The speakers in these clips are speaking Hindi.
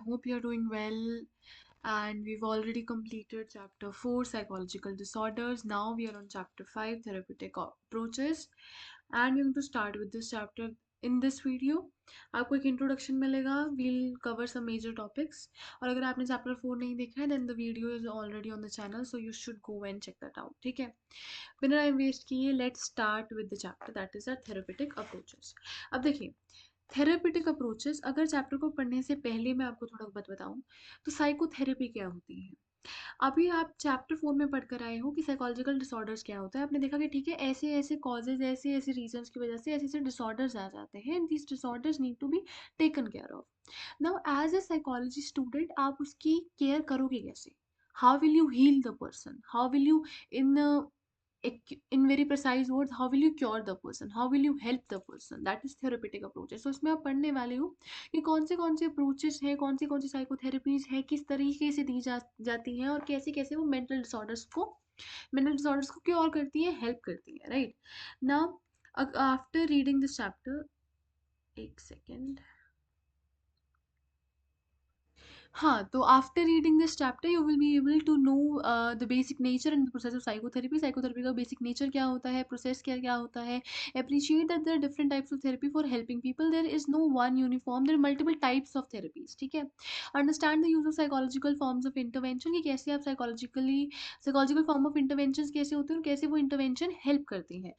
hope you're doing well. And we've already completed chapter 4, psychological disorders. Now we are on chapter 5, therapeutic approaches. And we're going to start with this chapter in this video. आपको एक इंट्रोडक्शन मिलेगा. We'll cover some major topics. और अगर आपने चैप्टर 4 नहीं देखा है, then the video is already on the channel, so you should go and check that out. ठीक है. बिना टाइम वेस्ट किए let's start with the chapter that is our therapeutic approaches. अब देखिए, थेरेपेटिक अप्रोचेस अगर चैप्टर को पढ़ने से पहले मैं आपको थोड़ा बहुत बताऊं तो साइकोथेरेपी क्या होती है. अभी आप चैप्टर 4 में पढ़कर आए हो कि साइकोलॉजिकल डिसऑर्डर्स क्या होता है. आपने देखा कि ठीक है, ऐसे ऐसे कॉजेज, ऐसे ऐसे रीजंस की वजह से ऐसे ऐसे डिसऑर्डर्स आ जाते हैं and this disorders need to be taken care of. Now as a psychology student आप उसकी केयर करोगे कैसे? How will you heal the person? How will you in in very precise words, how will you cure the person, how will you help the person? That is therapeutic approaches. So इसमें आप पढ़ने वाले हो कि कौन से अप्रोचेस हैं, कौन सी साइकोथेरेपीज है, किस तरीके से दी जाती हैं और कैसे कैसे वो मेंटल डिसऑर्डर्स को क्योर करती है, हेल्प करती है. Right now after reading this chapter, एक सेकेंड. हाँ, तो after reading this chapter you will be able to know the basic nature and the process of psychotherapy. Psychotherapy का बेसिक नेचर क्या होता है, प्रोसेस क्या क्या होता है. Appreciate that there are different types of therapy for helping people. There is no one uniform, there are multiple types of therapies. ठीक है. Understand the use of psychological forms of intervention, कि कैसे आप साइकोलॉजिकल फॉर्म ऑफ इंटरवेंशन कैसे होते हैं और कैसे वो इंटरवेंशन हेल्प करती हैं.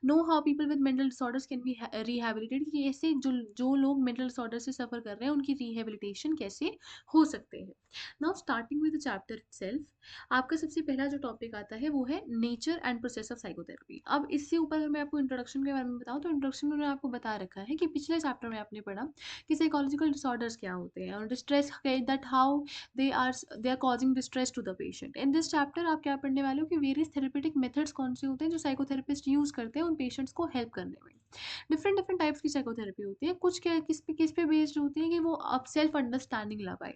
Know how people with mental disorders can be rehabilitated, कि ऐसे जो लोग मेंटल डिसऑर्डर से सफर कर रहे हैं उनकी रिहेबिलिटेशन कैसे हो सकते हैं. Now starting with the chapter itself, आपका सबसे पहला जो टॉपिक आता है वो है nature and process of psychotherapy. अब इससे ऊपर अगर मैं आपको इंट्रोडक्शन के बारे में बताऊं तो इंट्रोडक्शन में मैंने आपको बता रखा है कि पिछले चैप्टर में आपने पढ़ा कि साइकोलॉजिकल डिसऑर्डर्स क्या होते हैं और distress, that how they are causing distress to the patient. In this chapter आप क्या पढ़ने वाले हो कि वेरियस थेरेपेटिक मेथड्स कौन से होते हैं जो साइकोथेरेपिस्ट यूज करते हैं उन पेशेंट्स को हेल्प करने में. डिफरेंट डिफरेंट टाइप्स की साइकोथेरेपी होती है. कुछ क्या किस पे बेस्ड होती है कि वो आप सेल्फ अंडरस्टैंडिंग ला पाए.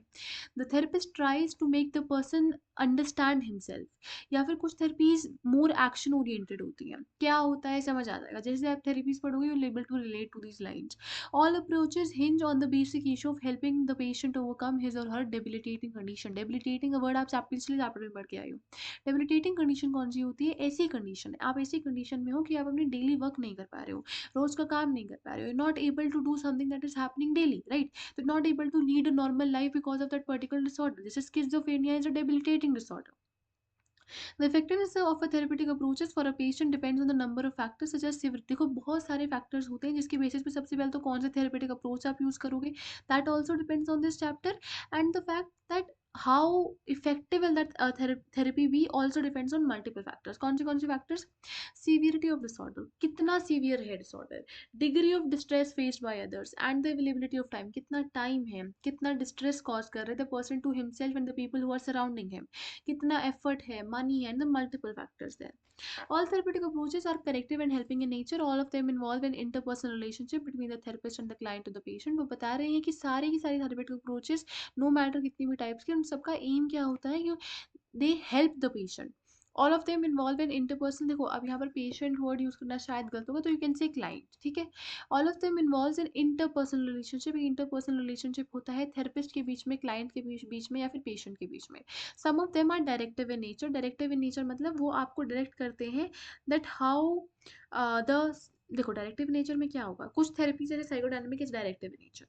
The therapist tries to make the person understand himself. या फिर कुछ थेरेपीज मोर एक्शन ओरिएंटेड होती हैं. क्या होता है समझ आ जाएगा जैसे आप थेरेपीज पढ़ोगे, you able to relate to these lines. All approaches hinge on the basic issue of helping the patient overcome his or her debilitating condition. Debilitating word आप पिछले चैप्टर में पढ़ के आए हो. डेबिलिटेटिंग कंडीशन कौन सी होती है? ऐसी कंडीशन, आप ऐसी कंडीशन में हो कि आप अपनी डेली वर्क नहीं कर पा रहे हो, रोज का काम नहीं कर पा रहे हो, not able to do something that is happening daily. Right. So not able to lead a normal life because of that particular disorder. This is schizophrenia is a debilitating disorder. The effectiveness of a therapeutic approaches for a patient depends on the number of factors such as severity. देखो बहुत सारे factors होते हैं जिसके basis पे सबसे पहले तो कौन से therapeutic approach आप use करोगे, that also depends on this chapter. And the fact that how effective will that therapy be also depends on multiple factors. कौन से factors? Severity of disorder, कितना severe है disorder, degree of distress faced by others and the availability of time, कितना time है, कितना distress cause कर रहे the person to himself and the people who are surrounding him, कितना एफर्ट है, मनी है, and the multiple factors there. All therapeutic approaches are corrective and helping in nature. All of them involve an interpersonal relationship between the therapist and the client to the patient. वो बता रहे हैं कि सारे की सारी therapeutic approaches, no matter कितनी भी types की, उन सबका aim क्या होता है कि they help the patient. All of them involve in interpersonal. देखो अब यहाँ पर पेशेंट वर्ड यूज करना शायद गलत होगा, तो यू कैन से क्लाइंट. ठीक है. All of them involve in interpersonal relationship. Interpersonal relationship होता है थेरेपिस्ट के बीच में, क्लाइंट के बीच में या फिर पेशेंट के बीच में. Some of them are directive in nature. Directive in nature मतलब वो आपको डायरेक्ट करते हैं दैट हाउ द देखो डायरेक्टिव नेचर में क्या होगा, कुछ थेरेपी जैसे psychodynamic is directive nature.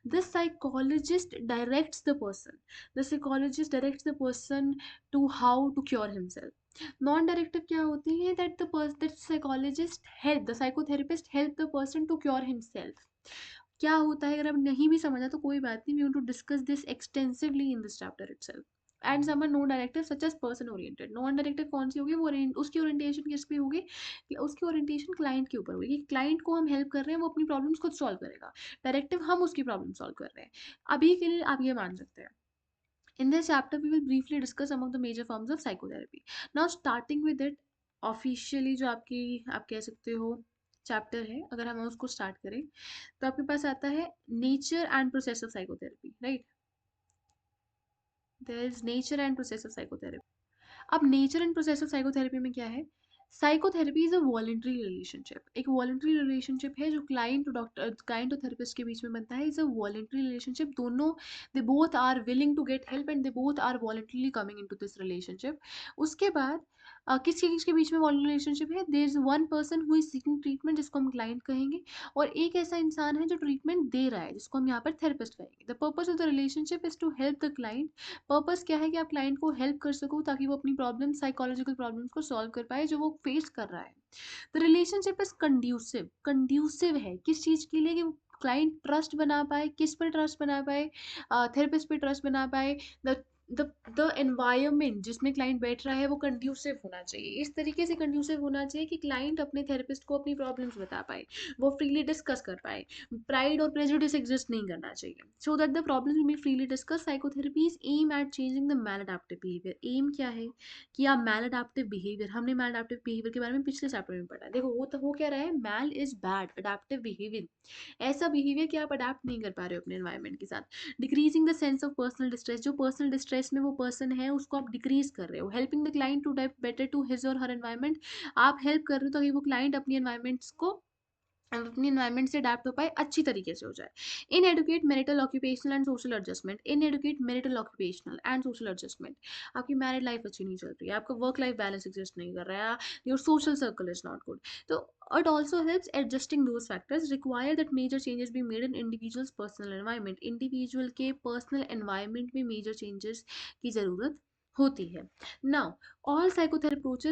The psychologist directs the person. The psychologist directs the person to how to cure himself. Non directive क्या होती है that psychologist help the psychotherapist help the person to cure himself. क्या होता है अगर अब नहीं भी समझा तो कोई बात नहीं, we want to discuss this extensively in this chapter itself. And some are non directive such as person oriented. Non directive कौन सी होगी, वो उसकी ओरिएंटेशन किस पे होगी, उसकी ओरिएंटेशन क्लाइंट के ऊपर होगी. क्लाइंट को हम हेल्प कर रहे हैं, वो अपनी प्रॉब्लम्स खुद सॉल्व करेगा. डायरेक्टिव हम उसकी प्रॉब्लम सॉल्व कर रहे हैं. अभी के लिए आप ये मान सकते हैं. In this chapter, we will briefly discuss some of the major forms of psychotherapy. Now, starting with it, officially जो आप कह सकते हो चैप्टर है, अगर हम उसको स्टार्ट करें तो आपके पास आता है nature and process of psychotherapy. Right. There is nature and process of psychotherapy. अब nature and process of psychotherapy में क्या है, psychotherapy is a voluntary relationship. एक वॉलंटरी रिलेशनशिप है जो क्लाइंट और थेरेपिस्ट के बीच में बनता है। Is a voluntary relationship. दोनों, they both are willing to get help and they both are voluntarily coming into this relationship. उसके बाद किस के बीच में वॉलंटरी रिलेशनशिप है? There is one person who is seeking treatment, जिसको हम क्लाइंट कहेंगे, और एक ऐसा इंसान है जो ट्रीटमेंट दे रहा है, जिसको हम यहाँ पर थेरेपिस्ट कहेंगे। The purpose of the relationship is to help the client. Purpose क्या है कि आप क्लाइंट को हेल्प कर सको ताकि वो अपनी प्रॉब्लम, साइकोलॉजिकल प्रॉब्लम्स को सॉल्व कर पाए जो वो फेस कर रहा है। The relationship is conducive. Conducive है किस चीज़ के लिए? कि क्लाइंट ट्रस्ट बना पाए। किस पर ट्रस्ट बना पाए? थेरेपिस्ट पे ट्रस्ट बना पाए। द द द एनवायरनमेंट जिसमें क्लाइंट बैठ रहा है वो कंड्यूसिव होना चाहिए। इस तरीके से कंड्यूसिव होना चाहिए कि क्लाइंट अपने थेरेपिस्ट को अपनी प्रॉब्लम्स बता पाए, वो फ्रीली डिस्कस कर पाए। प्राइड और प्रेजुडिस एग्जिस्ट नहीं करना चाहिए। सो दैट द प्रॉब्लम में freely discuss. Psychotherapies aim at changing the maladaptive behaviour. Aim क्या है? कि आप मैलअडैप्टिव बिहेवियर, हमने मैलअडैप्टिव बिहेवियर के बारे में पिछले चैप्टर में पढ़ा है। देखो वो तो हो क्या रहा है, मैल इज बैड, अडैप्टिव बिहेवियर ऐसा बिहेवियर कि आप अडैप्ट नहीं कर पा रहे हो अपने एनवायरनमेंट के साथ। Decreasing the sense of personal distress. जो पर्सनल डिस्ट्रेस में वो पर्सन है उसको आप डिक्रीज कर रहे हो। Helping the client to adapt better to his or her environment. आप हेल्प कर रहे हो ताकि वो क्लाइंट अपनी एनवायरनमेंट्स को, अपनी एनवायरनमेंट से अडैप्ट हो पाए, अच्छी तरीके से हो जाए। Inadequate marital occupational and social adjustment. Inadequate marital occupational and social adjustment. आपकी मैरिड लाइफ अच्छी नहीं चल रही है, आपका वर्क लाइफ बैलेंस एग्जिस्ट नहीं कर रहा है, your social circle is not good. तो it also helps adjusting those factors require that major changes be made in individual's personal environment। Individual के पर्सनल एनवायरनमेंट में मेजर चेंजेस की ज़रूरत होती है। Now all psychotherapy approaches